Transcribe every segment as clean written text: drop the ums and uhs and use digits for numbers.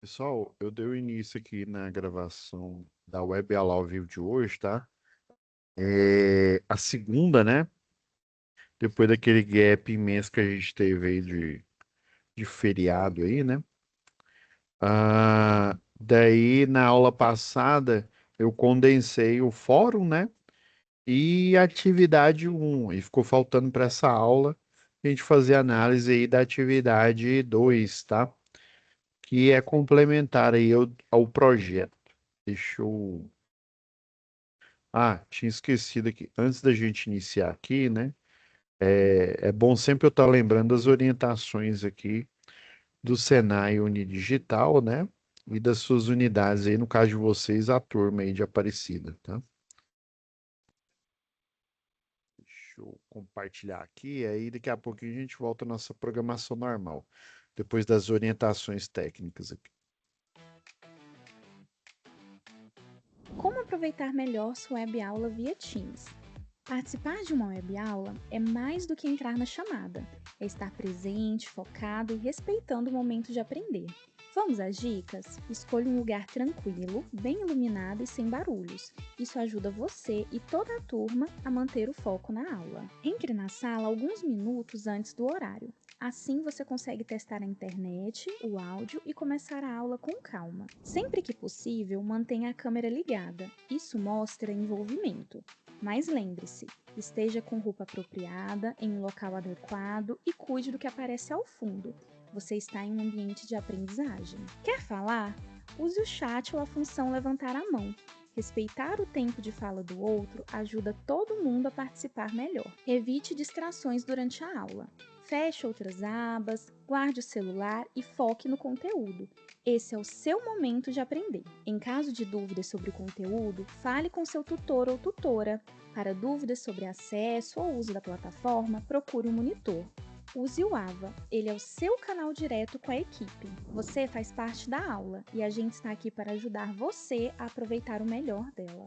Pessoal, eu dei o início aqui na gravação da Web Aula ao vivo de hoje, tá? É a segunda, né? Depois daquele gap imenso que a gente teve aí de feriado aí, né? Daí, na aula passada, eu condensei o fórum, né? E a atividade um. E ficou faltando para essa aula a gente fazer análise aí da atividade 2, tá? Que é complementar aí ao projeto. Deixa eu tinha esquecido aqui. Antes da gente iniciar aqui, né? É bom sempre eu estar lembrando das orientações aqui do Senai Unidigital, né? E das suas unidades aí, no caso de vocês, a turma aí de Aparecida, tá? Deixa eu compartilhar aqui, aí daqui a pouquinho a gente volta à nossa programação normal, depois das orientações técnicas aqui. Como aproveitar melhor sua web aula via Teams? Participar de uma web aula é mais do que entrar na chamada, é estar presente, focado e respeitando o momento de aprender. Vamos às dicas? Escolha um lugar tranquilo, bem iluminado e sem barulhos. Isso ajuda você e toda a turma a manter o foco na aula. Entre na sala alguns minutos antes do horário. Assim você consegue testar a internet, o áudio e começar a aula com calma. Sempre que possível, mantenha a câmera ligada. Isso mostra envolvimento. Mas lembre-se, esteja com roupa apropriada, em um local adequado e cuide do que aparece ao fundo. Você está em um ambiente de aprendizagem. Quer falar? Use o chat ou a função levantar a mão. Respeitar o tempo de fala do outro ajuda todo mundo a participar melhor. Evite distrações durante a aula. Feche outras abas, guarde o celular e foque no conteúdo. Esse é o seu momento de aprender. Em caso de dúvidas sobre o conteúdo, fale com seu tutor ou tutora. Para dúvidas sobre acesso ou uso da plataforma, procure um monitor. Use o AVA, ele é o seu canal direto com a equipe. Você faz parte da aula e a gente está aqui para ajudar você a aproveitar o melhor dela.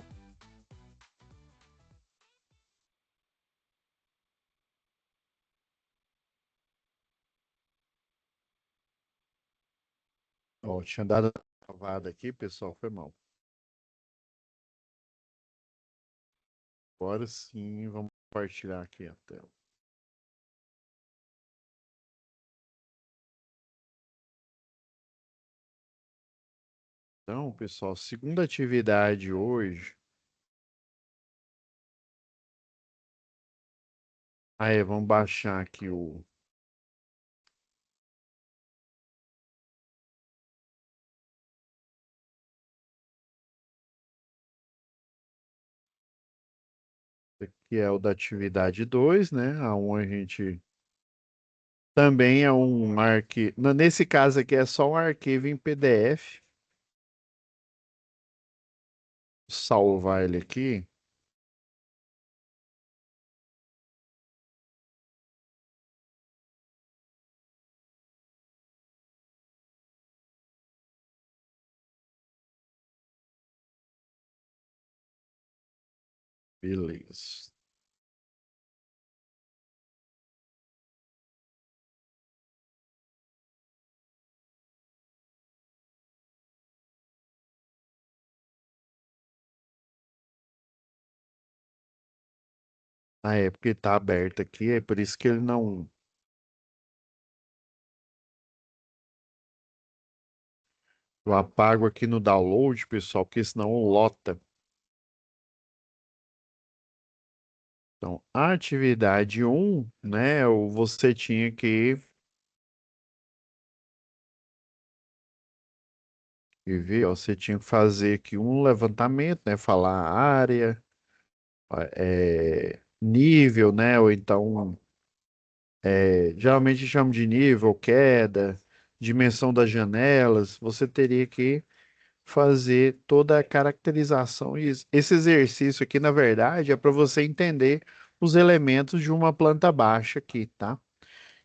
Ó, tinha dado uma travada aqui, pessoal, foi mal. Agora sim, vamos compartilhar aqui a tela. Então, pessoal, segunda atividade hoje. Vamos baixar aqui o. Aqui é o da atividade 2, né? Aonde a gente também é um arquivo. Nesse caso aqui é só um arquivo em PDF. Salvar ele aqui. Beleza. Porque tá aberto aqui, é por isso que ele não. Eu apago aqui no download, pessoal, porque senão lota. Então, a atividade um, né? Você tinha que ver, ó, você tinha que fazer aqui um levantamento, né? Falar a área, nível, né? Ou então, geralmente chama de nível, queda, dimensão das janelas. Você teria que fazer toda a caracterização. E esse exercício aqui, na verdade, é para você entender os elementos de uma planta baixa aqui, tá?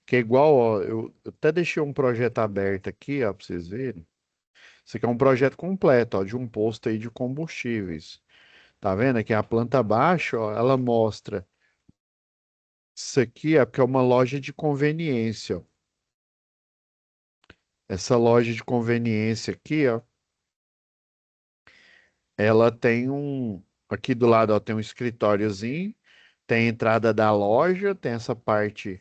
Que é igual, ó, eu até deixei um projeto aberto aqui, ó, para vocês verem. Isso aqui é um projeto completo, ó, de um posto aí de combustíveis. Tá vendo? Aqui a planta baixa, ó, ela mostra. Isso aqui é porque é uma loja de conveniência, ó. Essa loja de conveniência aqui, ó, ela tem aqui do lado, ó, tem um escritóriozinho, tem a entrada da loja, tem essa parte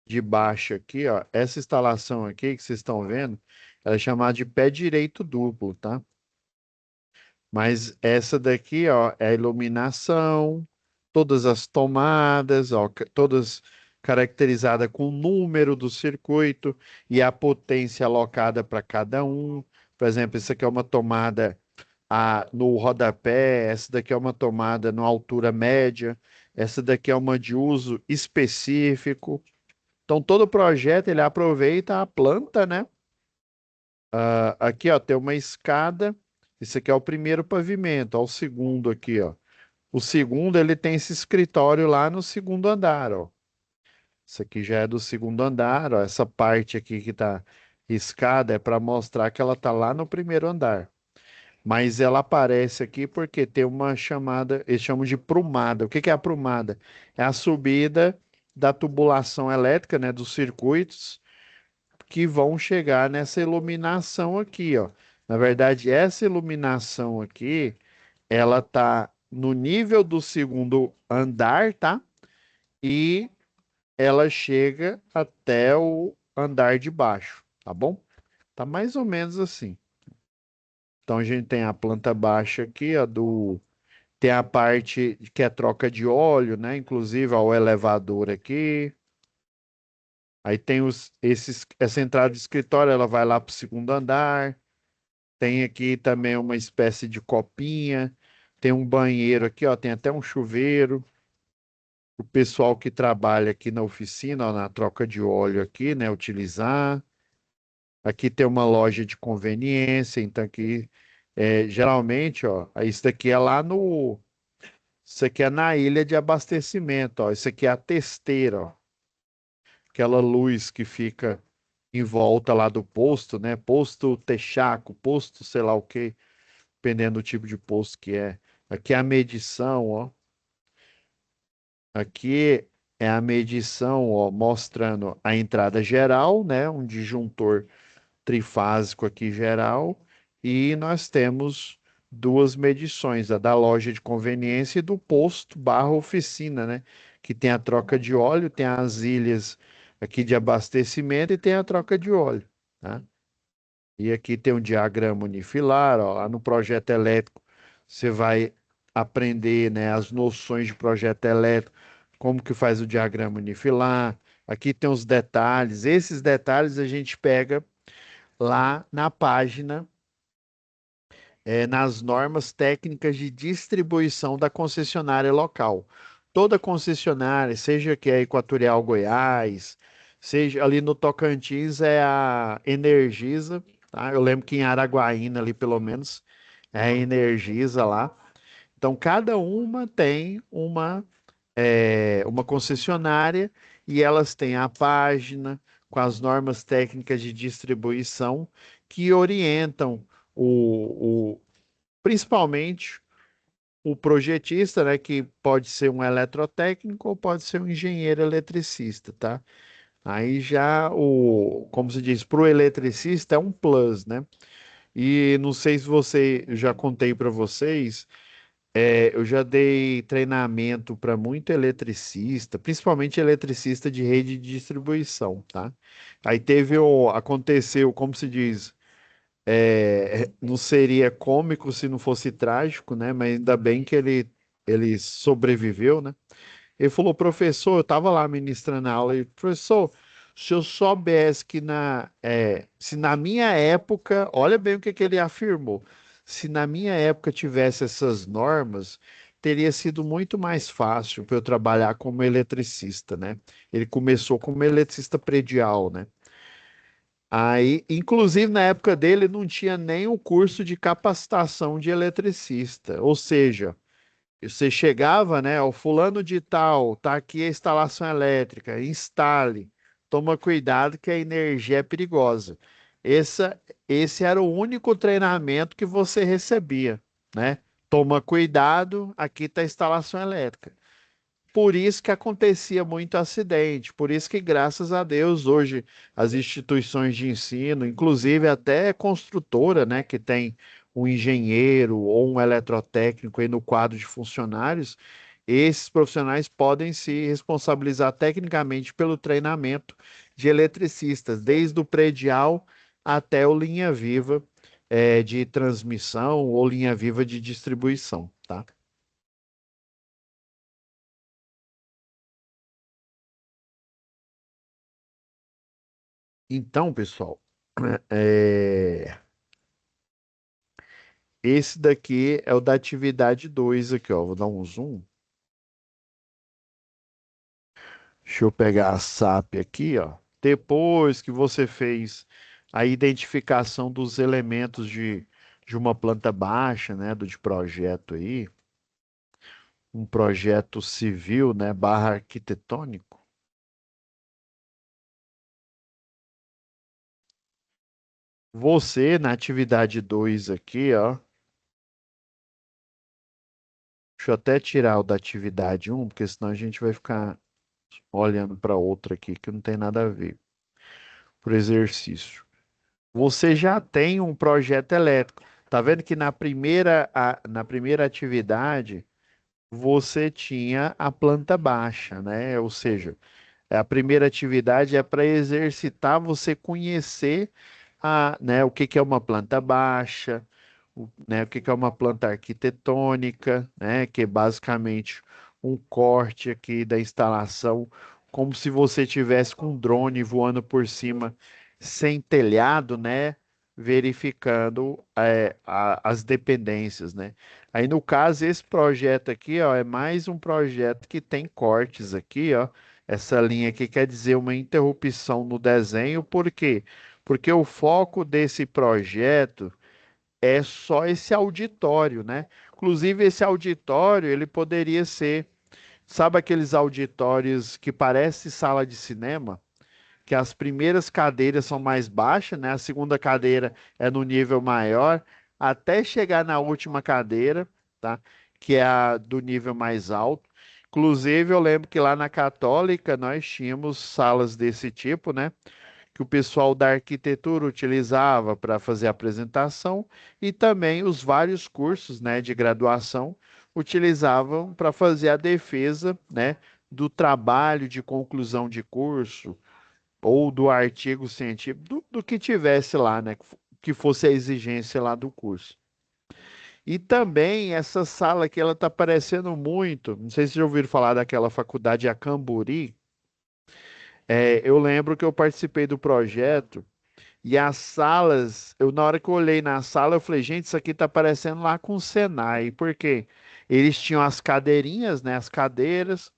de baixo aqui, ó. Essa instalação aqui que vocês estão vendo, ela é chamada de pé direito duplo, tá? Mas essa daqui, ó, é a iluminação, todas as tomadas, ó, todas caracterizadas com o número do circuito e a potência alocada para cada um. Por exemplo, isso aqui é uma tomada no rodapé, essa daqui é uma tomada na altura média, essa daqui é uma de uso específico. Então, todo projeto ele aproveita a planta, né? Aqui, ó, tem uma escada. Esse aqui é o primeiro pavimento, ó, o segundo aqui, ó. O segundo, ele tem esse escritório lá no segundo andar, ó. Isso aqui já é do segundo andar, ó. Essa parte aqui que tá escada é para mostrar que ela tá lá no primeiro andar. Mas ela aparece aqui porque tem uma chamada, eles chamam de prumada. O que que é a prumada? É a subida da tubulação elétrica, né, dos circuitos que vão chegar nessa iluminação aqui, ó. Na verdade, essa iluminação aqui, ela tá no nível do segundo andar, tá? E ela chega até o andar de baixo, tá bom? Tá mais ou menos assim. Então a gente tem a planta baixa aqui, tem a parte que é troca de óleo, né? Inclusive, ó, o elevador aqui. Aí tem essa entrada de escritório, ela vai lá para o segundo andar. Tem aqui também uma espécie de copinha. Tem um banheiro aqui, ó. Tem até um chuveiro. O pessoal que trabalha aqui na oficina, ó, na troca de óleo aqui, né? Utilizar. Aqui tem uma loja de conveniência. Então aqui, geralmente, ó. Isso daqui é lá no. Isso aqui é na ilha de abastecimento, ó. Isso aqui é a testeira, ó. Aquela luz que fica em volta lá do posto, né? Posto Texaco, posto sei lá o quê, dependendo do tipo de posto que é. Aqui é a medição, ó. Aqui é a medição, ó, mostrando a entrada geral, né? Um disjuntor trifásico aqui geral. E nós temos duas medições, a da loja de conveniência e do posto barra oficina, né? Que tem a troca de óleo, tem as ilhas aqui de abastecimento e tem a troca de óleo, tá? E aqui tem um diagrama unifilar, ó, lá no projeto elétrico você vai aprender, né, as noções de projeto elétrico, como que faz o diagrama unifilar. Aqui tem os detalhes. Esses detalhes a gente pega lá na página, nas normas técnicas de distribuição da concessionária local. Toda concessionária, seja que é Equatorial Goiás, seja ali no Tocantins é a Energisa, tá? Eu lembro que em Araguaína ali pelo menos é a Energisa lá. Então cada uma tem uma concessionária e elas têm a página com as normas técnicas de distribuição que orientam principalmente o projetista, né, que pode ser um eletrotécnico ou pode ser um engenheiro eletricista, tá? Aí já como se diz, para o eletricista é um plus, né? E não sei se você, eu já contei para vocês, eu já dei treinamento para muito eletricista, principalmente eletricista de rede de distribuição, tá? Aí aconteceu, como se diz, não seria cômico se não fosse trágico, né? Mas ainda bem que ele sobreviveu, né? Ele falou, professor, eu estava lá ministrando a aula, e, professor, se eu soubesse que se na minha época, olha bem o que que ele afirmou, se na minha época tivesse essas normas, teria sido muito mais fácil para eu trabalhar como eletricista, né? Ele começou como eletricista predial, né? Aí, inclusive na época dele, não tinha nem o curso de capacitação de eletricista. Ou seja, você chegava, né? O fulano de tal, tá aqui a instalação elétrica, instale. Toma cuidado que a energia é perigosa. Esse era o único treinamento que você recebia, né? Toma cuidado, aqui está a instalação elétrica. Por isso que acontecia muito acidente, por isso que, graças a Deus, hoje as instituições de ensino, inclusive até construtora, né, que tem um engenheiro ou um eletrotécnico aí no quadro de funcionários, esses profissionais podem se responsabilizar tecnicamente pelo treinamento de eletricistas, desde o predial até o linha viva, de transmissão ou linha viva de distribuição, tá? Então, pessoal, é, esse daqui é o da atividade 2 aqui, ó. Vou dar um zoom. Deixa eu pegar a SAP aqui, ó. Depois que você fez a identificação dos elementos de uma planta baixa, né, do de projeto aí, um projeto civil, né, barra arquitetônico. Você, na atividade 2 aqui, ó, deixa eu até tirar o da atividade um, porque senão a gente vai ficar olhando para outra aqui que não tem nada a ver. Por exercício. Você já tem um projeto elétrico. Tá vendo que na primeira atividade você tinha a planta baixa, né? Ou seja, a primeira atividade é para exercitar você conhecer né, o que que é uma planta baixa, né, o que que é uma planta arquitetônica, né, que é basicamente um corte aqui da instalação, como se você tivesse com um drone voando por cima sem telhado, né, verificando as dependências, né. Aí no caso esse projeto aqui, ó, é mais um projeto que tem cortes aqui, ó. Essa linha aqui quer dizer uma interrupção no desenho, por quê? Porque o foco desse projeto é só esse auditório, né? Inclusive, esse auditório, ele poderia ser, sabe aqueles auditórios que parece sala de cinema? Que as primeiras cadeiras são mais baixas, né? A segunda cadeira é no nível maior, até chegar na última cadeira, tá? Que é a do nível mais alto. Inclusive, eu lembro que lá na Católica nós tínhamos salas desse tipo, né? Que o pessoal da arquitetura utilizava para fazer a apresentação e também os vários cursos, né, de graduação utilizavam para fazer a defesa, né, do trabalho de conclusão de curso ou do artigo científico, do que tivesse lá, né, que fosse a exigência lá do curso. E também essa sala aqui, ela está parecendo muito, não sei se já ouviram falar daquela faculdade Acamburi. Eu lembro que eu participei do projeto. E as salas, na hora que eu olhei na sala, eu falei, gente, isso aqui tá parecendo lá com o Senai. Por quê? Eles tinham as cadeirinhas, né, as cadeiras.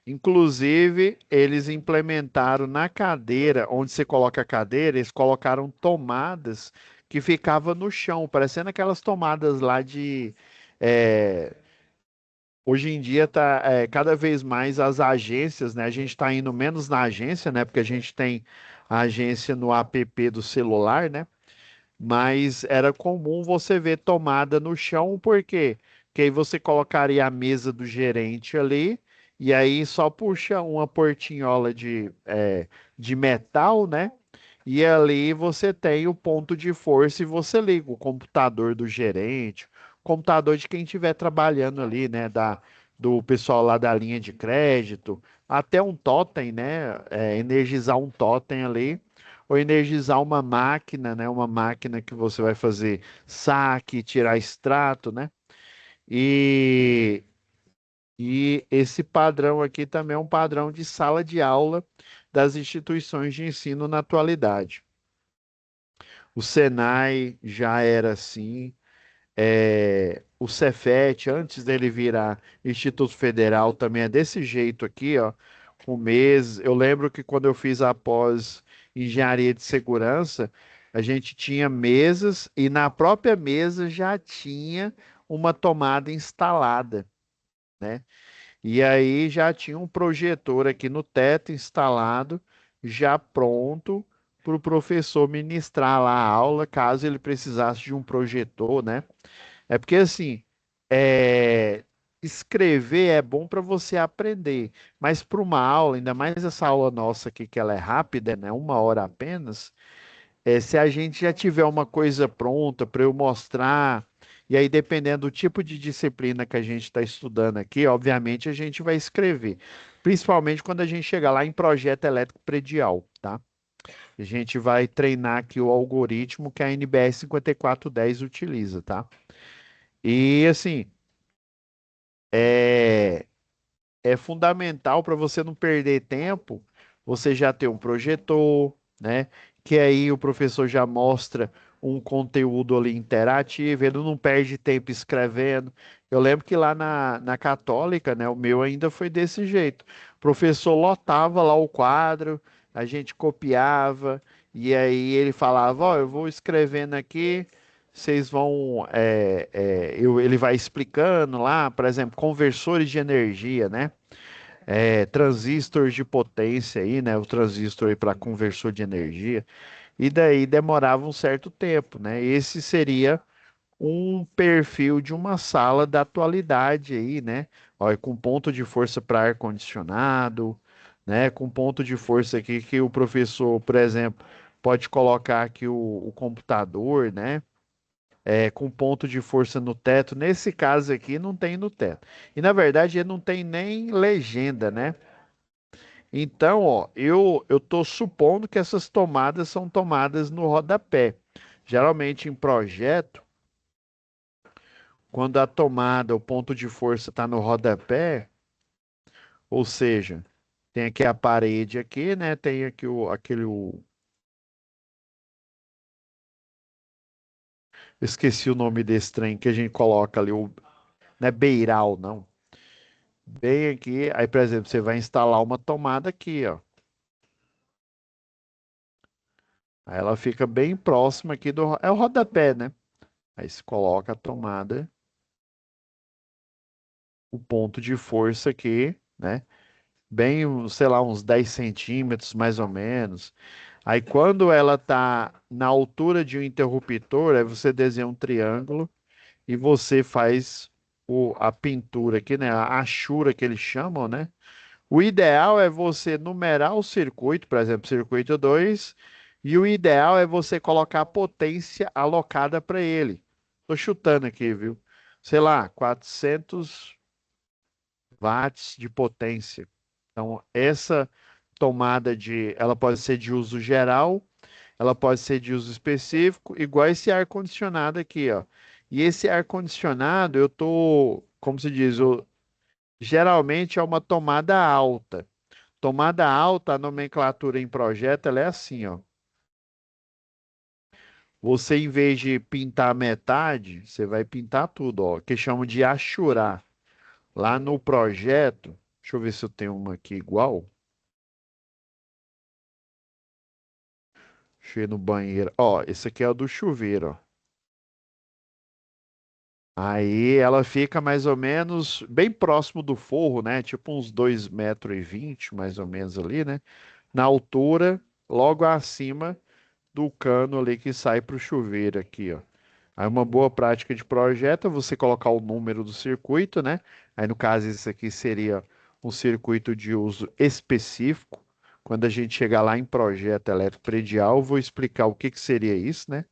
Inclusive, eles implementaram na cadeira, onde você coloca a cadeira, eles colocaram tomadas que ficavam no chão, parecendo aquelas tomadas lá de. é, Hoje em dia tá cada vez mais as agências, né? A gente está indo menos na agência, né? Porque a gente tem a agência no app do celular, né? Mas era comum você ver tomada no chão, por quê? Porque aí você colocaria a mesa do gerente ali, e aí só puxa uma portinhola de metal, né? E ali você tem o ponto de força e você liga o computador do gerente, computador de quem estiver trabalhando ali, né? Do pessoal lá da linha de crédito, até um totem, né? Energizar um totem ali ou energizar uma máquina, né? Uma máquina que você vai fazer saque, tirar extrato, né? E, e esse padrão aqui também é um padrão de sala de aula das instituições de ensino na atualidade. O Senai já era assim. O Cefet, antes dele virar Instituto Federal, também é desse jeito aqui, ó, com meses. Eu lembro que quando eu fiz a pós Engenharia de Segurança, a gente tinha mesas e na própria mesa já tinha uma tomada instalada, né? E aí já tinha um projetor aqui no teto instalado, já pronto para o professor ministrar lá a aula, caso ele precisasse de um projetor, né? É porque assim, é, escrever é bom para você aprender, mas para uma aula, ainda mais essa aula nossa aqui, que ela é rápida, né? 1 hora apenas. Se a gente já tiver uma coisa pronta para eu mostrar, e aí dependendo do tipo de disciplina que a gente está estudando aqui, obviamente a gente vai escrever, principalmente quando a gente chegar lá em projeto elétrico predial, tá? A gente vai treinar aqui o algoritmo que a NBR 5410 utiliza, tá? E assim, é, é fundamental para você não perder tempo, você já ter um projetor, né? Que aí o professor já mostra um conteúdo ali interativo, ele não perde tempo escrevendo. Eu lembro que lá na Católica, né? O meu ainda foi desse jeito. O professor lotava lá o quadro, a gente copiava, e aí ele falava, ó, eu vou escrevendo aqui. Vocês vão, ele vai explicando lá, por exemplo, conversores de energia, né? Transistores de potência aí, né? O transistor aí para conversor de energia. E daí demorava um certo tempo, né? Esse seria um perfil de uma sala da atualidade aí, né? Olha, com ponto de força para ar-condicionado, né? Com ponto de força aqui que o professor, por exemplo, pode colocar aqui o computador, né? Com ponto de força no teto. Nesse caso aqui, não tem no teto. E na verdade, ele não tem nem legenda, né? Então, ó, eu tô supondo que essas tomadas são tomadas no rodapé. Geralmente em projeto, quando a tomada, o ponto de força está no rodapé, ou seja, tem aqui a parede aqui, né? Tem aqui esqueci o nome desse trem que a gente coloca ali, não é beiral, não. Bem aqui, aí, por exemplo, você vai instalar uma tomada aqui, ó. Aí ela fica bem próxima aqui é o rodapé, né? Aí você coloca a tomada, o ponto de força aqui, né? Bem, sei lá, uns 10 centímetros mais ou menos. Aí quando ela tá na altura de um interruptor, aí você desenha um triângulo e você faz a pintura aqui, né? A achura que eles chamam, né? O ideal é você numerar o circuito, por exemplo, circuito 2, e o ideal é você colocar a potência alocada para ele. Tô chutando aqui, viu? Sei lá, 400 watts de potência. Então, essa tomada ela pode ser de uso geral, ela pode ser de uso específico, igual esse ar-condicionado aqui, ó. E esse ar-condicionado, como se diz, geralmente é uma tomada alta. Tomada alta, a nomenclatura em projeto, ela é assim, ó. Você, em vez de pintar metade, você vai pintar tudo, ó, que chamam de achurar. Lá no projeto, deixa eu ver se eu tenho uma aqui igual. Deixa eu ir no banheiro. Ó, esse aqui é o do chuveiro, ó. Aí ela fica mais ou menos bem próximo do forro, né? Tipo uns 2,20 m, mais ou menos ali, né? Na altura, logo acima do cano ali que sai para o chuveiro aqui, ó. Aí uma boa prática de projeto é você colocar o número do circuito, né? Aí no caso esse aqui seria um circuito de uso específico. Quando a gente chegar lá em projeto elétrico predial, eu vou explicar o que que seria isso, né?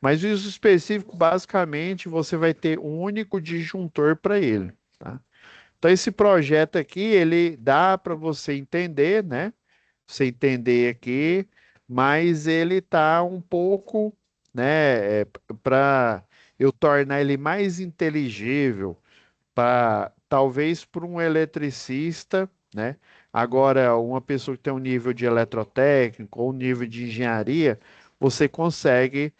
Mas o uso específico, basicamente, você vai ter um único disjuntor para ele, tá? Então esse projeto aqui, ele dá para você entender, né? Você entender aqui, mas ele tá um pouco, né, para eu tornar ele mais inteligível, para talvez para um eletricista, né? Agora, uma pessoa que tem um nível de eletrotécnico ou um nível de engenharia, você consegue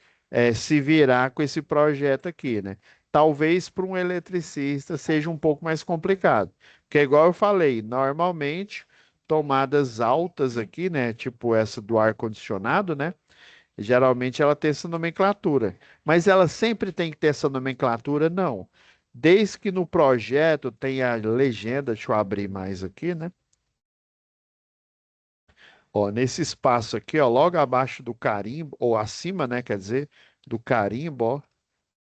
se virar com esse projeto aqui, né? Talvez para um eletricista seja um pouco mais complicado, porque igual eu falei, normalmente tomadas altas aqui, né? Tipo essa do ar-condicionado, né? Geralmente ela tem essa nomenclatura, mas ela sempre tem que ter essa nomenclatura? Não. Desde que no projeto tenha a legenda, deixa eu abrir mais aqui, né? Ó, nesse espaço aqui, ó, logo abaixo do carimbo, ou acima, né, quer dizer, do carimbo, ó,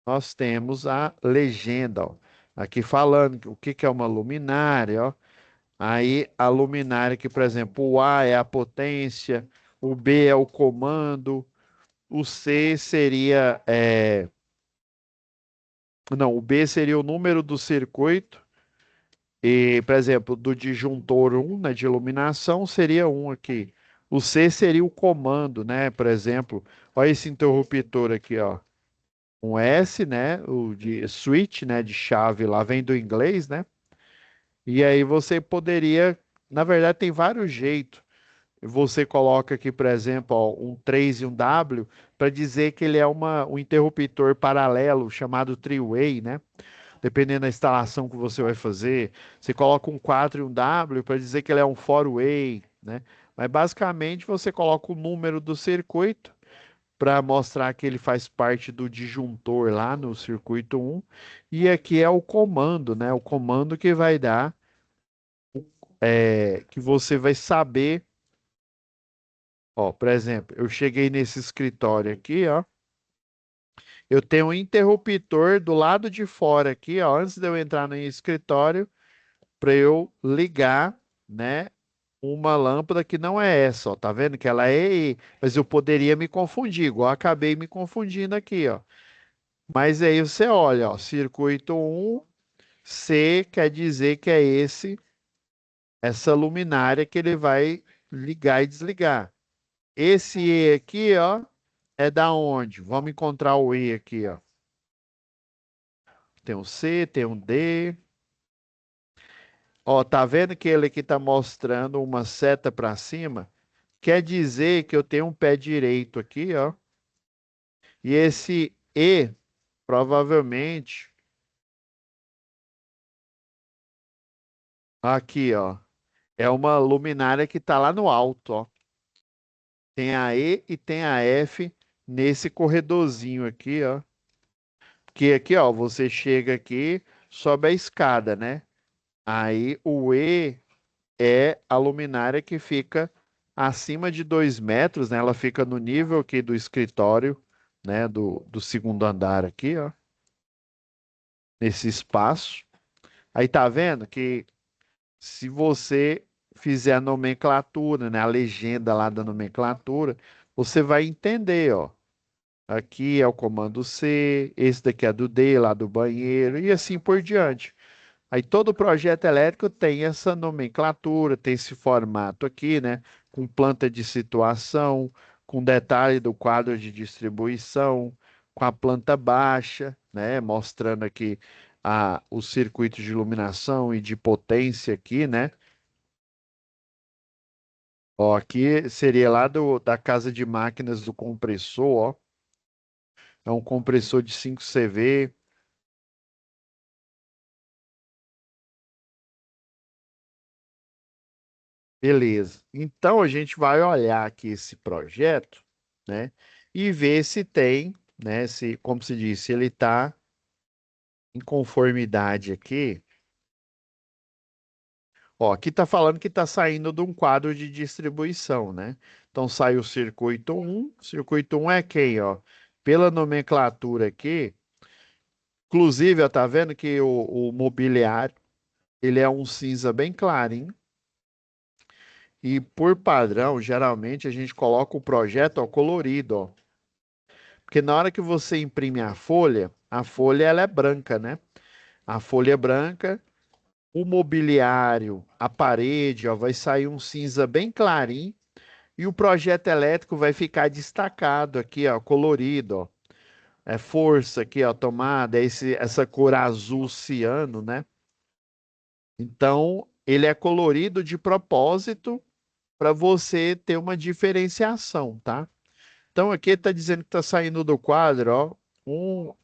nós temos a legenda, ó. Aqui falando o que que é uma luminária, ó. Aí a luminária que, por exemplo, o A é a potência, o B é o comando, o C seria, não, o B seria o número do circuito e, por exemplo, do disjuntor um, né, de iluminação seria um aqui. O C seria o comando, né? Por exemplo, olha esse interruptor aqui, ó. Um S, né? O de switch, né? De chave lá vem do inglês, né? E aí você poderia, na verdade, tem vários jeitos. Você coloca aqui, por exemplo, ó, um 3 e um W para dizer que ele é um interruptor paralelo chamado three-way, né? Dependendo da instalação que você vai fazer. Você coloca um 4 e um W para dizer que ele é um four-way, né? Mas basicamente você coloca o número do circuito para mostrar que ele faz parte do disjuntor lá no circuito um. E aqui é o comando, né? O comando que vai dar, que você vai saber. Ó, por exemplo, eu cheguei nesse escritório aqui, ó. Eu tenho um interruptor do lado de fora aqui, ó, antes de eu entrar no escritório, para eu ligar, né, uma lâmpada que não é essa, ó. Tá vendo que ela é E, mas eu poderia me confundir, igual eu acabei me confundindo aqui, ó. Mas aí você olha, ó, circuito um C quer dizer que é essa luminária que ele vai ligar e desligar. Esse E aqui, ó, é da onde? Vamos encontrar o E aqui, ó. Tem um C, tem um D. Ó, tá vendo que ele aqui tá mostrando uma seta para cima? Quer dizer que eu tenho um pé direito aqui, ó. E esse E, provavelmente, aqui, ó, é uma luminária que tá lá no alto, ó. Tem a E e tem a F nesse corredorzinho aqui, ó. Que aqui, ó, você chega aqui, sobe a escada, né? Aí o E é a luminária que fica acima de 2 metros, né? Ela fica no nível aqui do escritório, né? Do segundo andar aqui, ó, nesse espaço. Aí tá vendo que se você fizer a nomenclatura, né? A legenda lá da nomenclatura, você vai entender, ó. Aqui é o comando C, esse daqui é do D, lá do banheiro, e assim por diante. Aí todo projeto elétrico tem essa nomenclatura, tem esse formato aqui, né? Com planta de situação, com detalhe do quadro de distribuição, com a planta baixa, né? Mostrando aqui os circuitos de iluminação e de potência aqui, né? Ó, aqui seria lá da casa de máquinas do compressor, ó. É um compressor de 5 CV. Beleza. Então a gente vai olhar aqui esse projeto, né? E ver se tem, né? Se, como se disse, ele está em conformidade aqui. Ó, aqui está falando que está saindo de um quadro de distribuição, né? Então sai o circuito um. Circuito um é quem, ó? Pela nomenclatura aqui, inclusive, ó, tá vendo que o mobiliário, ele é um cinza bem clarinho. E por padrão, geralmente a gente coloca o projeto, ó, colorido, ó. Porque na hora que você imprime a folha ela é branca, né? A folha é branca, o mobiliário, a parede, ó, vai sair um cinza bem clarinho e o projeto elétrico vai ficar destacado aqui, ó, colorido, ó. É força aqui, ó, tomada, essa cor azul ciano, né? Então, ele é colorido de propósito para você ter uma diferenciação, tá? Então, aqui está dizendo que está saindo do quadro, ó,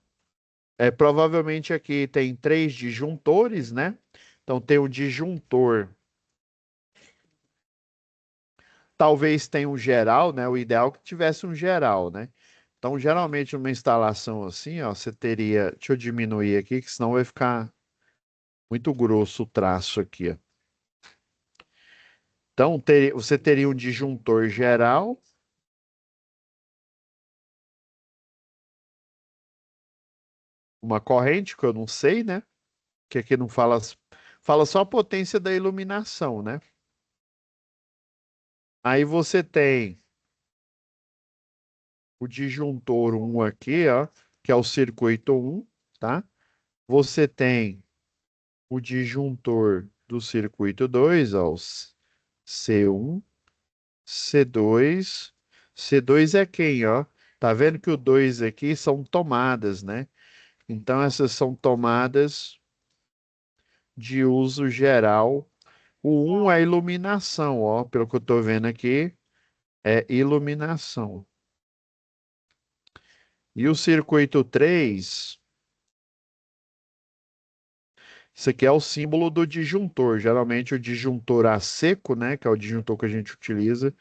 provavelmente aqui tem três disjuntores, né? Então tem o disjuntor, talvez tenha um geral, né? O ideal é que tivesse um geral, né? Então, geralmente, uma instalação assim, ó, você teria. Deixa eu diminuir aqui, que senão vai ficar muito grosso o traço aqui, ó. Então, você teria um disjuntor geral, uma corrente, que eu não sei, né? que aqui não fala, fala só a potência da iluminação, né? Aí você tem o disjuntor um aqui, ó, que é o circuito um, tá? Você tem o disjuntor do circuito 2, ó, o C1, C2. C2 é quem, ó? Tá vendo que o 2 aqui são tomadas, né? Então essas são tomadas de uso geral. O um é iluminação, ó, pelo que eu tô vendo aqui, é iluminação. E o circuito 3, isso aqui é o símbolo do disjuntor. Geralmente o disjuntor a seco, né, que é o disjuntor que a gente utiliza,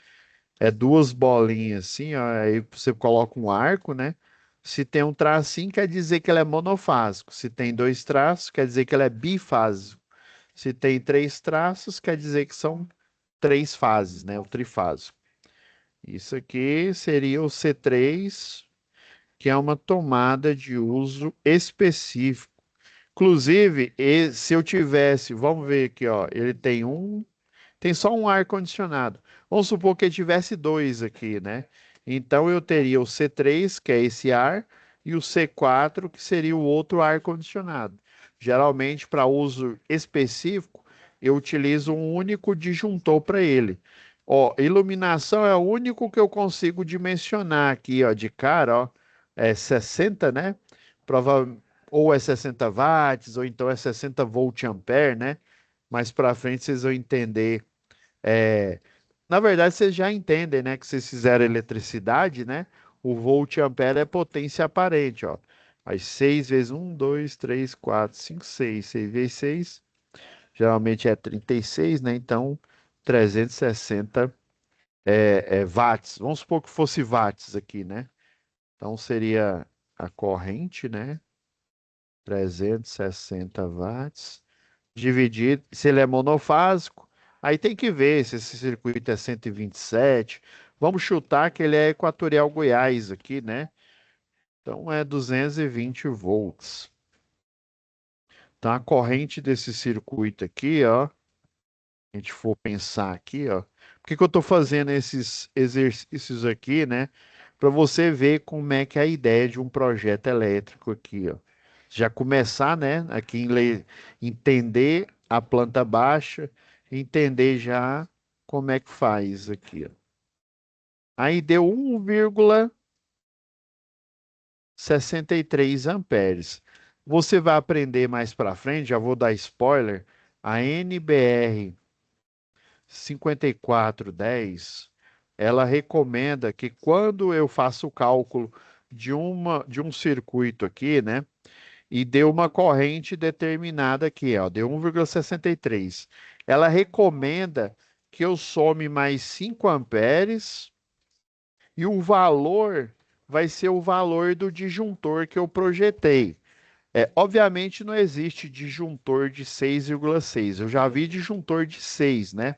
é duas bolinhas assim, ó, aí você coloca um arco, né? Se tem um tracinho, quer dizer que ele é monofásico. Se tem dois traços, quer dizer que ele é bifásico. Se tem três traços, quer dizer que são três fases, né? O trifásico. Isso aqui seria o C3, que é uma tomada de uso específico. Inclusive, se eu tivesse, vamos ver aqui, ó, ele tem só um ar-condicionado. Vamos supor que ele tivesse dois aqui, né? Então eu teria o C3, que é esse ar, e o C4, que seria o outro ar-condicionado. Geralmente, para uso específico, eu utilizo um único disjuntor para ele. Ó, iluminação é o único que eu consigo dimensionar aqui, ó, de cara, ó, é 60, né? Prova ou é 60 watts, ou então é 60 volt ampere, né? Mais para frente vocês vão entender. é, Na verdade, vocês já entendem, né? Que vocês fizeram eletricidade, né? O volt ampere é potência aparente, ó. Aí 6 vezes um, 2, 3, 4, 5, 6. 6 vezes 6, geralmente é 36, né? Então, 360 watts. Vamos supor que fosse watts aqui, né? Então, seria a corrente, né? 360 watts. Dividir, se ele é monofásico, aí tem que ver se esse circuito é 127. Vamos chutar que ele é Equatorial Goiás aqui, né? Então é 220 volts. Então a corrente desse circuito aqui, ó, a gente for pensar aqui, ó, por que que eu estou fazendo esses exercícios aqui, né? Para você ver como é que é a ideia de um projeto elétrico aqui, ó. Já começar, né, aqui entender a planta baixa, entender já como é que faz aqui, ó. Aí deu 1,63 amperes. Você vai aprender mais para frente, já vou dar spoiler, a NBR 5410, ela recomenda que quando eu faço o cálculo de um circuito aqui, né, e deu uma corrente determinada aqui, ó, deu 1,63, ela recomenda que eu some mais 5 amperes e o valor vai ser o valor do disjuntor que eu projetei. Obviamente não existe disjuntor de 6,6. Eu já vi disjuntor de 6, né?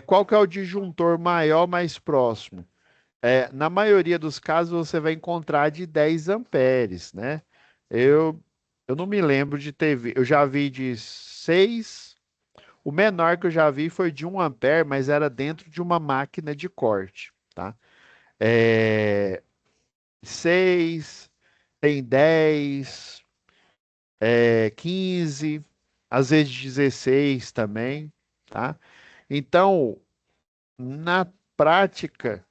Qual que é o disjuntor maior mais próximo? Na maioria dos casos você vai encontrar de 10 amperes, né? Eu, eu não me lembro de ter visto. Eu já vi de 6. O menor que eu já vi foi de 1 ampere, mas era dentro de uma máquina de corte, tá? É, 6, tem 10, 15, às vezes 16 também, tá? Então, na prática,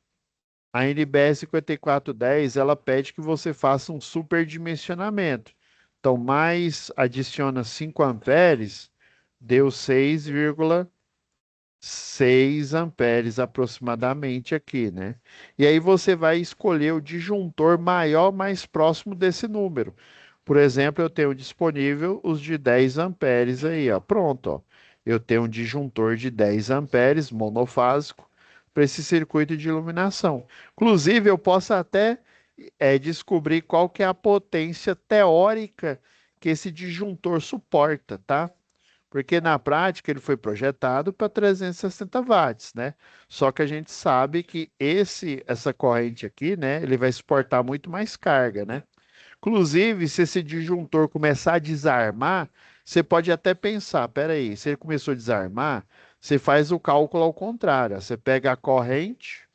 a NBR 5410, ela pede que você faça um superdimensionamento. Então, mais adiciona 5 amperes, deu 6,6 amperes aproximadamente aqui, né? E aí você vai escolher o disjuntor maior mais próximo desse número. Por exemplo, eu tenho disponível os de 10 amperes aí, ó. Pronto, ó. Eu tenho um disjuntor de 10 amperes monofásico para esse circuito de iluminação. Inclusive, eu posso até descobrir qual que é a potência teórica que esse disjuntor suporta, tá? Porque na prática ele foi projetado para 360 watts, né? Só que a gente sabe que essa corrente aqui, né, ele vai suportar muito mais carga, né? Inclusive, se esse disjuntor começar a desarmar, você pode até pensar, peraí, se ele começou a desarmar, você faz o cálculo ao contrário. Ó. Você pega a corrente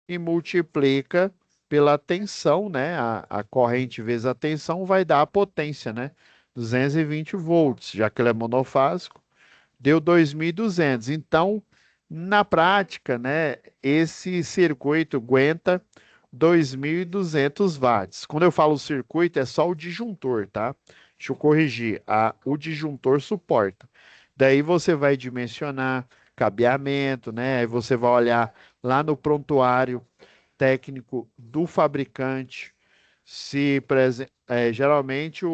e multiplica pela tensão, né? A corrente vezes a tensão vai dar a potência, né? 220 volts, já que ele é monofásico, deu 2.200. Então, na prática, né, esse circuito aguenta 2.200 watts. Quando eu falo circuito, é só o disjuntor, tá? Deixa eu corrigir. O disjuntor suporta. Daí você vai dimensionar cabeamento, né? Aí você vai olhar lá no prontuário técnico do fabricante. Se geralmente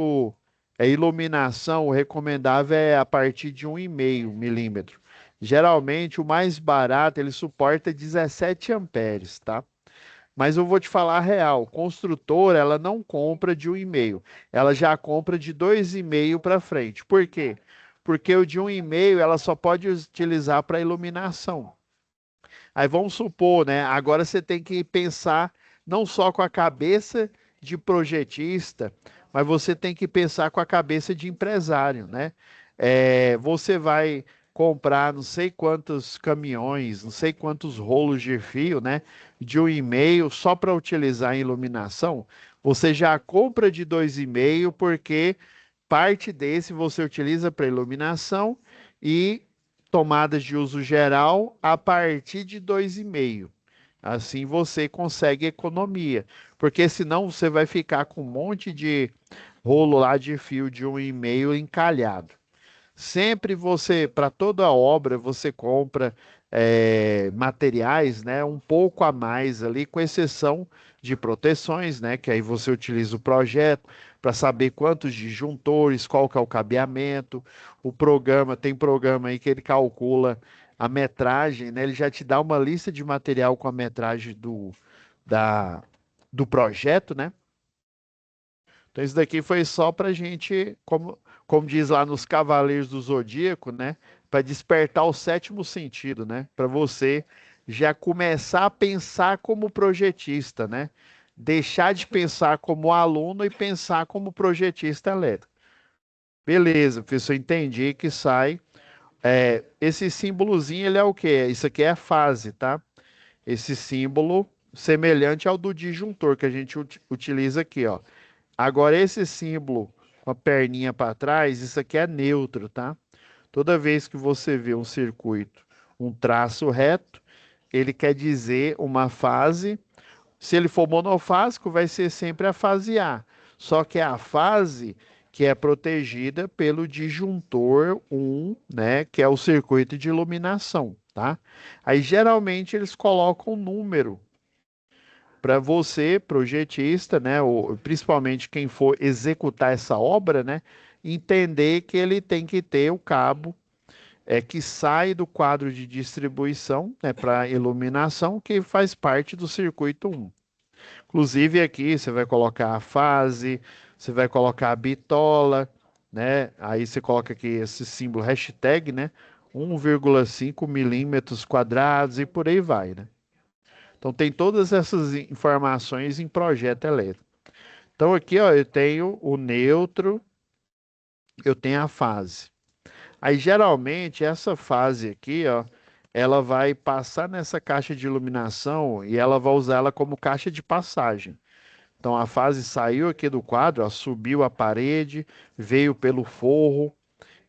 a iluminação, o recomendável é a partir de 1,5 milímetro. Geralmente o mais barato ele suporta 17 amperes, tá? Mas eu vou te falar a real, construtora ela não compra de 1,5, ela já compra de 2,5 para frente. Por quê? Porque o de 1,5 ela só pode utilizar para iluminação. Aí vamos supor, né? Agora você tem que pensar não só com a cabeça de projetista, mas você tem que pensar com a cabeça de empresário, né? Você vai comprar não sei quantos caminhões, não sei quantos rolos de fio, né? De 1,5 só para utilizar em iluminação. Você já compra de 2,5 porque parte desse você utiliza para iluminação e tomadas de uso geral a partir de 2,5. Assim você consegue economia, porque senão você vai ficar com um monte de rolo lá de fio de 1,5 encalhado. Sempre você, para toda obra, você compra materiais, né, um pouco a mais ali, com exceção de proteções, né, que aí você utiliza o projeto para saber quantos disjuntores, qual que é o cabeamento, o programa, tem programa aí que ele calcula a metragem, né, ele já te dá uma lista de material com a metragem da, do projeto, né? Então, isso daqui foi só para gente, como diz lá nos Cavaleiros do Zodíaco, né? Para despertar o sétimo sentido, né? Para você já começar a pensar como projetista, né? Deixar de pensar como aluno e pensar como projetista elétrico. Beleza, professor, entendi que sai. Esse símbolozinho, ele é o quê? Isso aqui é a fase, tá? Esse símbolo semelhante ao do disjuntor que a gente utiliza aqui, ó. Agora, esse símbolo com a perninha para trás, isso aqui é neutro, tá? Toda vez que você vê um circuito, um traço reto, ele quer dizer uma fase. Se ele for monofásico, vai ser sempre a fase A. Só que é a fase que é protegida pelo disjuntor 1, né, que é o circuito de iluminação, tá? Aí geralmente eles colocam um número para você, projetista, né, ou principalmente quem for executar essa obra, né, entender que ele tem que ter o cabo que sai do quadro de distribuição, né, para iluminação, que faz parte do circuito 1. Inclusive aqui você vai colocar a fase, você vai colocar a bitola, né? Aí você coloca aqui esse símbolo hashtag, né? 1,5 milímetros quadrados e por aí vai, né? Então tem todas essas informações em projeto elétrico. Então aqui, ó, eu tenho o neutro, eu tenho a fase. Aí geralmente essa fase aqui, ó, ela vai passar nessa caixa de iluminação e ela vai usar ela como caixa de passagem. Então a fase saiu aqui do quadro, ó, subiu a parede, veio pelo forro,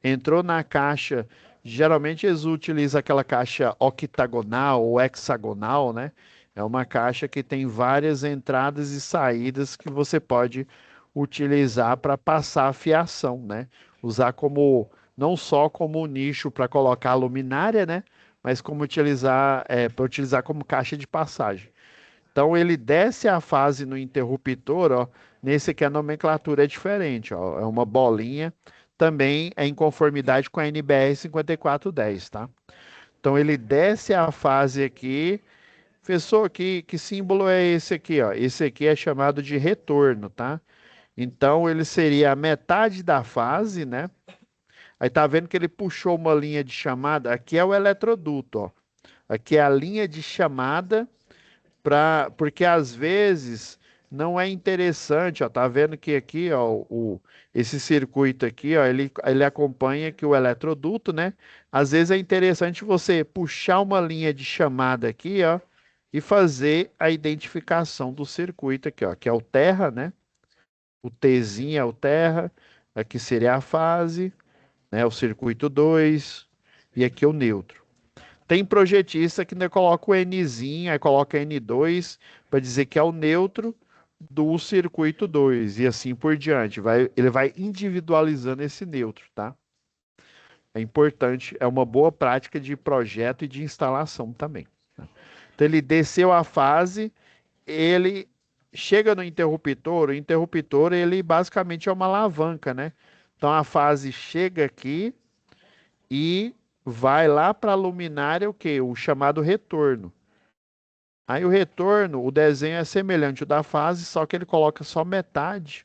entrou na caixa. Geralmente eles utilizam aquela caixa octagonal ou hexagonal, né? É uma caixa que tem várias entradas e saídas que você pode utilizar para passar a fiação, né? Usar como não só como nicho para colocar a luminária, né? Mas como utilizar para utilizar como caixa de passagem. Então ele desce a fase no interruptor, ó. Nesse aqui a nomenclatura é diferente, ó. É uma bolinha, também é em conformidade com a NBR 5410, tá? Então ele desce a fase aqui. Professor, que símbolo é esse aqui, ó? Esse aqui é chamado de retorno, tá? Então ele seria a metade da fase, né? Aí tá vendo que ele puxou uma linha de chamada? Aqui é o eletroduto, ó. Aqui é a linha de chamada porque às vezes não é interessante, ó, tá vendo que aqui, ó, esse circuito aqui, ó, ele acompanha que o eletroduto, né? Às vezes é interessante você puxar uma linha de chamada aqui, ó, e fazer a identificação do circuito aqui, ó, que é o terra, né? O Tzinho é o terra, aqui seria a fase, né? O circuito 2 e aqui o neutro. Tem projetista que ainda coloca o Nzinho, aí coloca N2 para dizer que é o neutro do circuito 2 e assim por diante. Ele vai individualizando esse neutro, tá? É importante, é uma boa prática de projeto e de instalação também. Então ele desceu a fase, ele chega no interruptor, o interruptor ele basicamente é uma alavanca, né? Então a fase chega aqui e vai lá para a luminária o quê? O chamado retorno. Aí o retorno, o desenho é semelhante ao da fase, só que ele coloca só metade.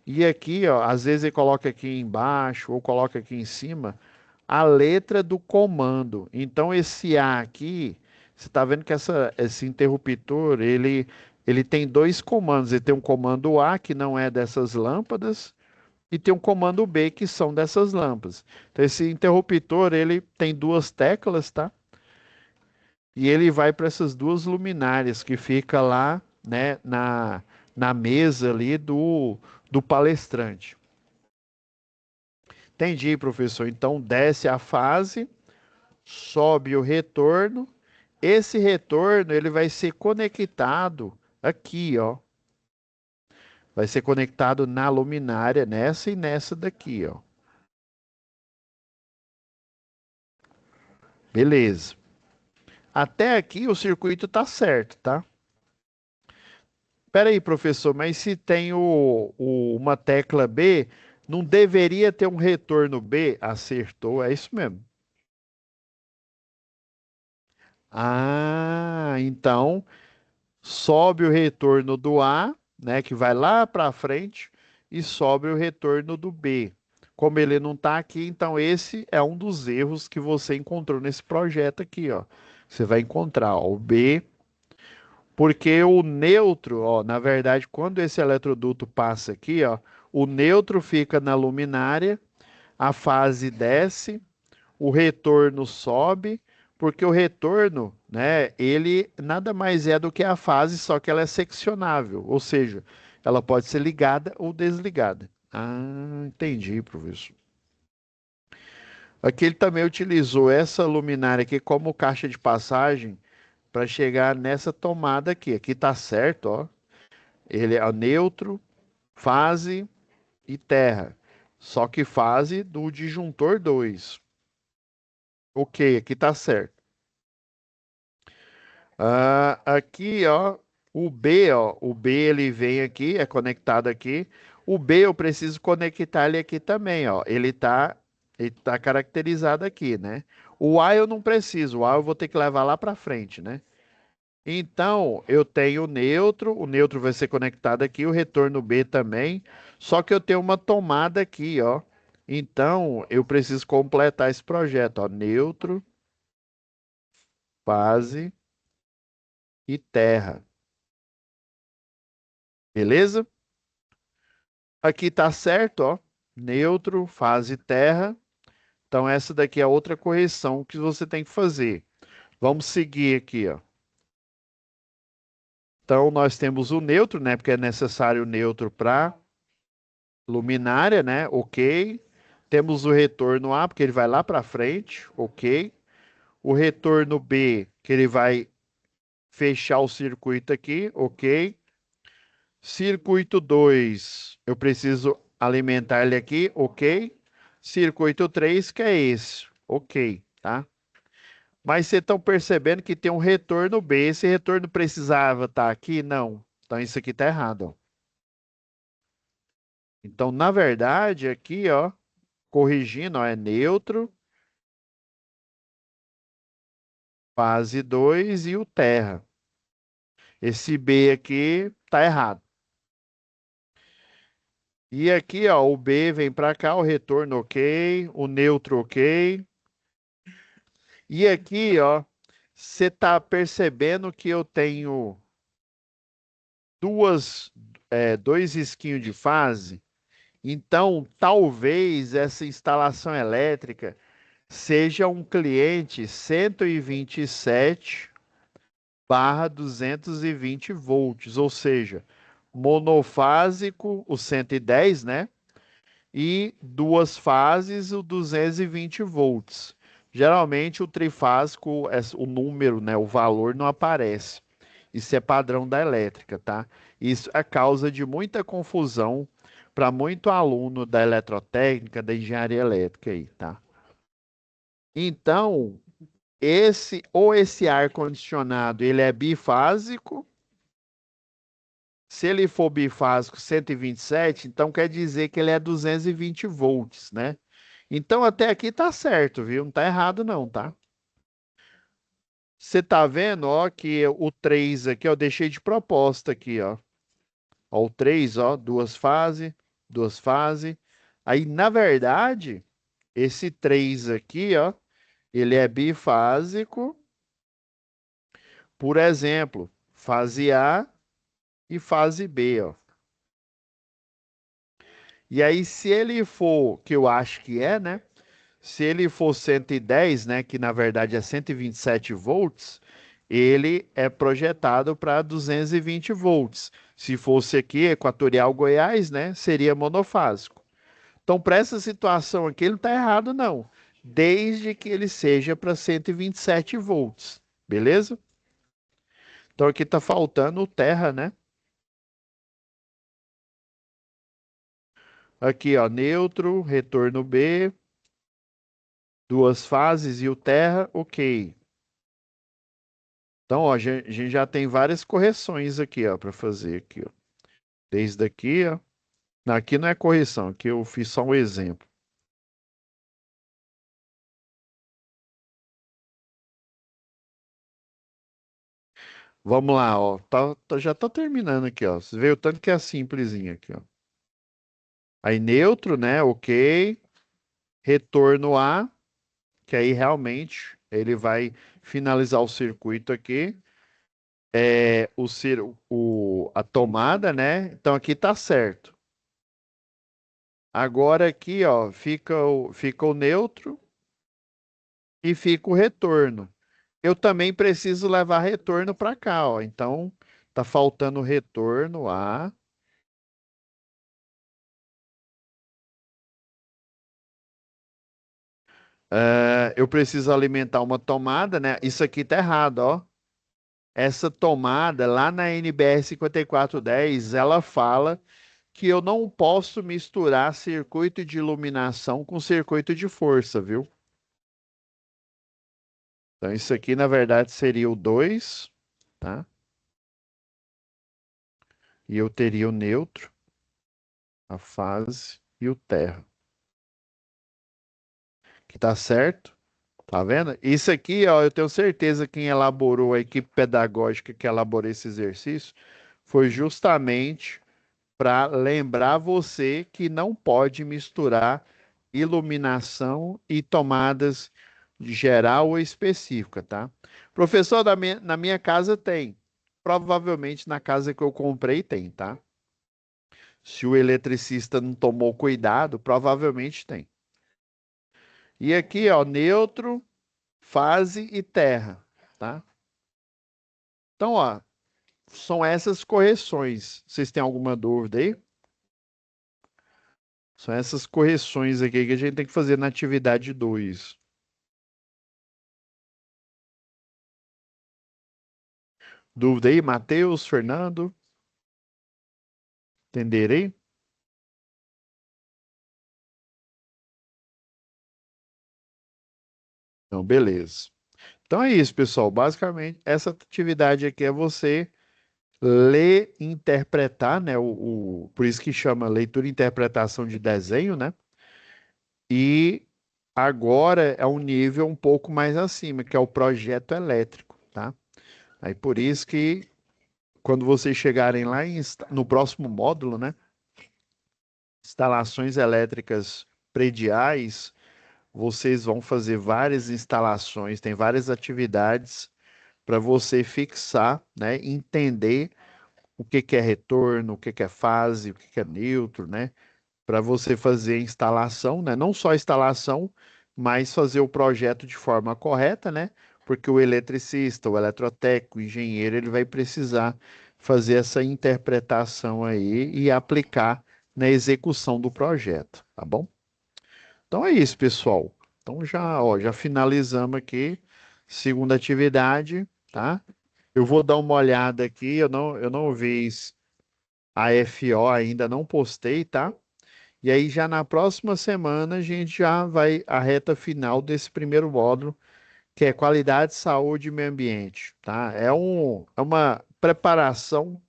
E aqui, ó, às vezes ele coloca aqui embaixo ou coloca aqui em cima a letra do comando. Então esse A aqui, você está vendo que esse interruptor, ele tem dois comandos. Ele tem um comando A, que não é dessas lâmpadas, e tem um comando B, que são dessas lâmpadas. Então esse interruptor, ele tem duas teclas, tá? E ele vai para essas duas luminárias que fica lá, né, na mesa ali do palestrante. Entendi, professor. Então desce a fase, sobe o retorno. Esse retorno ele vai ser conectado aqui, ó. Vai ser conectado na luminária, nessa e nessa daqui, ó. Beleza. Até aqui o circuito tá certo, tá? Pera aí, professor, mas se tem uma tecla B, não deveria ter um retorno B? Acertou, é isso mesmo. Ah, então sobe o retorno do A, né, que vai lá para frente, e sobe o retorno do B. Como ele não está aqui, então esse é um dos erros que você encontrou nesse projeto aqui, ó. Você vai encontrar, ó, o B, porque o neutro, ó, na verdade, quando esse eletroduto passa aqui, ó, o neutro fica na luminária, a fase desce, o retorno sobe, porque o retorno, né, ele nada mais é do que a fase, só que ela é seccionável, ou seja, ela pode ser ligada ou desligada. Ah, entendi, professor. Aqui ele também utilizou essa luminária aqui como caixa de passagem para chegar nessa tomada aqui. Aqui tá certo, ó. Ele é neutro, fase e terra. Só que fase do disjuntor 2. Ok, aqui tá certo. Ah, aqui, ó, o B ele vem aqui, é conectado aqui. O B eu preciso conectar ele aqui também, ó. Ele tá caracterizado aqui, né? O A eu não preciso, o A eu vou ter que levar lá para frente, né? Então, eu tenho o neutro vai ser conectado aqui, o retorno B também, só que eu tenho uma tomada aqui, ó. Então, eu preciso completar esse projeto, ó, neutro, fase e terra. Beleza? Aqui tá certo, ó. Neutro, fase terra. Então, essa daqui é outra correção que você tem que fazer. Vamos seguir aqui, ó. Então, nós temos o neutro, né? Porque é necessário o neutro para luminária, né? Ok. Temos o retorno A, porque ele vai lá para frente, ok. O retorno B, que ele vai fechar o circuito aqui, ok. Circuito 2, eu preciso alimentar ele aqui, ok. Circuito 3, que é esse, ok, tá? Mas vocês estão percebendo que tem um retorno B. Esse retorno precisava estar aqui? Não. Então isso aqui está errado, ó. Então, na verdade, aqui, ó, corrigindo, ó, é neutro, fase 2 e o terra. Esse B aqui tá errado. E aqui, ó, o B vem para cá, o retorno ok, o neutro ok. E aqui, ó, você tá percebendo que eu tenho dois risquinhos de fase, então talvez essa instalação elétrica seja um cliente 127/220 volts, ou seja, monofásico, o 110, né? E duas fases, o 220 volts. Geralmente o trifásico, o número, né, o valor não aparece. Isso é padrão da elétrica, tá? Isso é causa de muita confusão para muito aluno da eletrotécnica, da engenharia elétrica aí, tá? Então, esse ar condicionado, ele é bifásico. Se ele for bifásico 127, então quer dizer que ele é 220 volts, né? Então até aqui tá certo, viu? Não tá errado não, tá? Você tá vendo, ó, que o 3 aqui, ó, eu deixei de proposta aqui, ó. Ó, o 3, ó, duas fases, duas fases. Aí, na verdade, esse 3 aqui, ó, ele é bifásico, por exemplo, fase A e fase B, ó. E aí, se ele for, que eu acho que é, né? Se ele for 110, né, que na verdade é 127 volts, ele é projetado para 220 volts. Se fosse aqui, Equatorial Goiás, né, seria monofásico. Então, para essa situação aqui, ele não está errado, não. Desde que ele seja para 127 volts. Beleza? Então, aqui está faltando o terra, né? Aqui, ó, neutro, retorno B, duas fases e o terra, ok. Então, ó, a gente já tem várias correções aqui, ó, para fazer aqui, ó. Desde aqui, ó. Não, aqui não é correção, aqui eu fiz só um exemplo. Vamos lá, ó. Já tá terminando aqui, ó. Você vê o tanto que é simplesinho aqui, ó. Aí neutro, né? Ok. Retorno A, que aí realmente ele vai finalizar o circuito aqui. A tomada, né? Então aqui tá certo. Agora aqui, ó, fica o neutro e fica o retorno. Eu também preciso levar retorno para cá, ó. Então, tá faltando retorno a. Eu preciso alimentar uma tomada, né? Isso aqui tá errado, ó. Essa tomada lá na NBR 5410, ela fala que eu não posso misturar circuito de iluminação com circuito de força, viu? Então, isso aqui, na verdade, seria o 2, tá? E eu teria o neutro, a fase e o terra. Que tá certo? Tá vendo? Isso aqui, ó, eu tenho certeza que quem elaborou, a equipe pedagógica que elaborou esse exercício, foi justamente para lembrar você que não pode misturar iluminação e tomadas de geral ou específica, tá? Professor, na minha casa tem. Provavelmente na casa que eu comprei tem, tá? Se o eletricista não tomou cuidado, provavelmente tem. E aqui, ó, neutro, fase e terra, tá? Então, ó, são essas correções. Vocês têm alguma dúvida aí? São essas correções aqui que a gente tem que fazer na atividade 2. Dúvida aí, Matheus, Fernando? Entenderem? Então, beleza. Então é isso, pessoal. Basicamente, essa atividade aqui é você ler e interpretar, né? Por isso que chama leitura e interpretação de desenho, né? E agora é um nível um pouco mais acima, que é o projeto elétrico, tá? Aí por isso que quando vocês chegarem lá no próximo módulo, né? Instalações elétricas prediais, vocês vão fazer várias instalações, tem várias atividades para você fixar, né? Entender o que que é retorno, o que que é fase, o que que é neutro, né? Para você fazer a instalação, né? Não só a instalação, mas fazer o projeto de forma correta, né? Porque o eletricista, o eletrotécnico, o engenheiro, ele vai precisar fazer essa interpretação aí e aplicar na execução do projeto, tá bom? Então é isso, pessoal. Então já, ó, já finalizamos aqui segunda atividade, tá? Eu vou dar uma olhada aqui, eu não vi a FO ainda, não postei, tá? E aí já na próxima semana a gente já vai à reta final desse primeiro módulo, que é qualidade, saúde e meio ambiente, tá? É uma preparação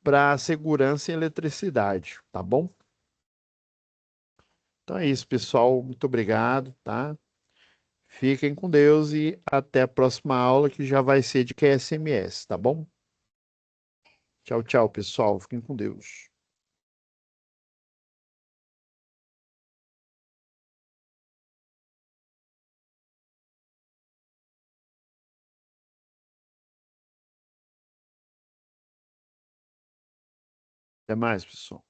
para segurança e eletricidade, tá bom? Então é isso, pessoal. Muito obrigado, tá? Fiquem com Deus e até a próxima aula, que já vai ser de QSMS, tá bom? Tchau, tchau, pessoal. Fiquem com Deus. Até mais, pessoal.